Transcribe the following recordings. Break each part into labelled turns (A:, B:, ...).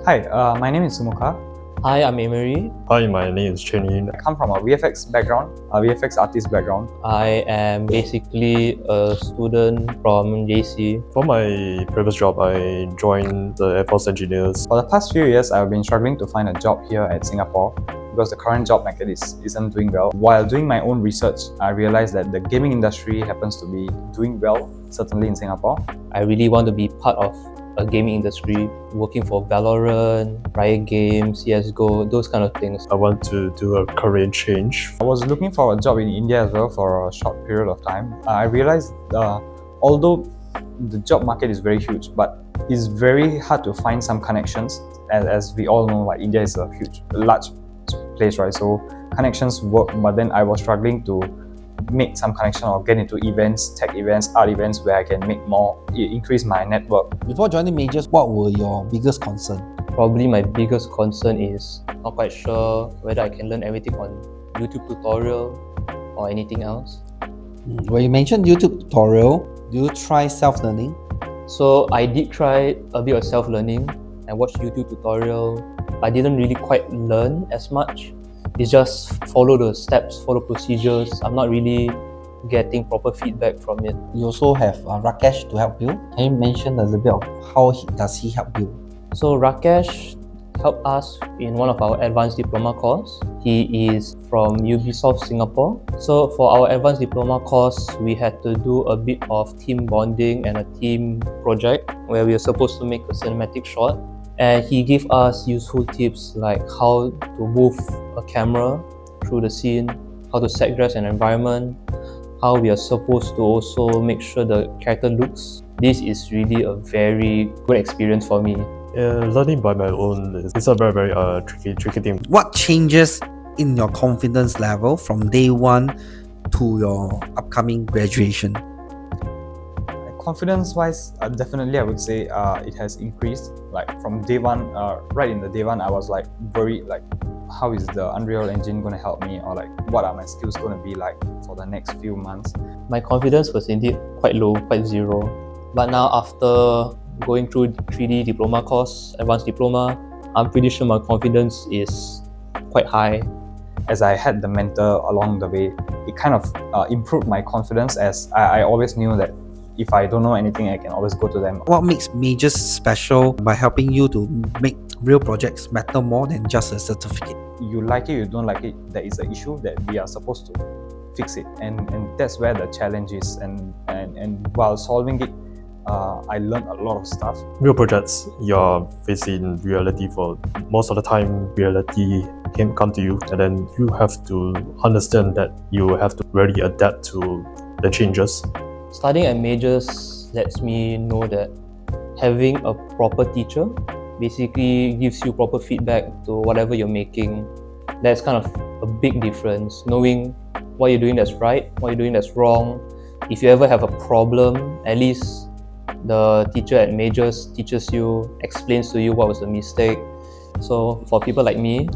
A: Hi, my name is Sumukha.
B: Hi, I'm Emery.
C: Hi, my name is Chenny.
A: I come from a VFX background, a VFX artist background.
B: I am basically a student from JC.
C: For my previous job, I joined the Air Force Engineers.
A: For the past few years, I've been struggling to find a job here at Singapore because the current job market isn't doing well. While doing my own research, I realized that the gaming industry happens to be doing well, certainly in Singapore.
B: I really want to be part of a gaming industry, working for Valorant, Riot Games, CSGO, those kind of things.
C: I want to do a career change.
A: I was looking for a job in India as well for a short period of time. I realized although the job market is very huge, but it's very hard to find some connections. As we all know, like India is a large place, right? So connections work, but then I was struggling to make some connection or get into events, tech events, art events where I can make more, increase my network.
D: Before joining majors, what were your biggest concern?
B: Probably my biggest concern is not quite sure whether I can learn everything on YouTube tutorial or anything else.
D: When you mentioned YouTube tutorial, do you try self-learning?
B: So I did try a bit of self-learning. I watched YouTube tutorial. I didn't really quite learn as much. It's just follow the steps, follow procedures. I'm not really getting proper feedback from it.
D: You also have Rakesh to help you. Can you mention a little bit of how does he help you?
B: So Rakesh helped us in one of our advanced diploma course. He is from Ubisoft Singapore. So for our advanced diploma course, we had to do a bit of team bonding and a team project where we were supposed to make a cinematic shot. And he gave us useful tips like how to move a camera through the scene, how to set dress an environment, how we are supposed to also make sure the character looks. This is really a very good experience for me.
C: Learning by my own is a very tricky thing.
D: What changes in your confidence level from day one to your upcoming graduation?
A: Confidence-wise, definitely I would say it has increased. Like from day one, right in the day one, I was like worried, like how is the Unreal Engine going to help me, or like what are my skills going to be like for the next few months.
B: My confidence was indeed quite low, quite zero. But now after going through 3D diploma course, advanced diploma, I'm pretty sure my confidence is quite high.
A: As I had the mentor along the way, it kind of improved my confidence, as I always knew that if I don't know anything, I can always go to them.
D: What makes majors special by helping you to make real projects matter more than just a certificate?
A: You like it, you don't like it, there is an issue that we are supposed to fix it, and that's where the challenge is. And while solving it, I learned a lot of stuff.
C: Real projects, you're facing reality for most of the time. Reality can come to you, and then you have to understand that you have to really adapt to the changes.
B: Studying at majors lets me know that having a proper teacher basically gives you proper feedback to whatever you're making. That's kind of a big difference, knowing what you're doing that's right, what you're doing that's wrong. If you ever have a problem, at least the teacher at majors teaches you, explains to you what was the mistake. So for people like me,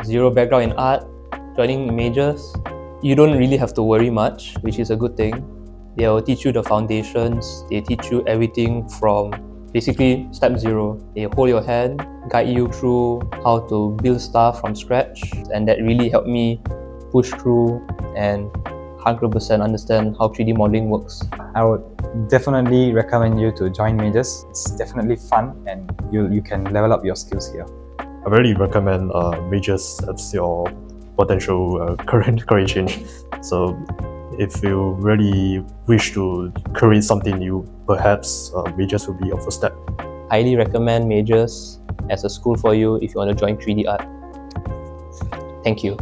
B: zero background in art, joining majors, you don't really have to worry much, which is a good thing. They will teach you the foundations, they teach you everything from basically step zero. They hold your hand, guide you through how to build stuff from scratch, and that really helped me push through and 100% understand how 3D modeling works.
A: I would definitely recommend you to join majors. It's definitely fun, and you can level up your skills here.
C: I really recommend majors as your potential career change. So if you really wish to create something new, perhaps majors will be your first step.
B: Highly recommend majors as a school for you if you want to join 3D art. Thank you.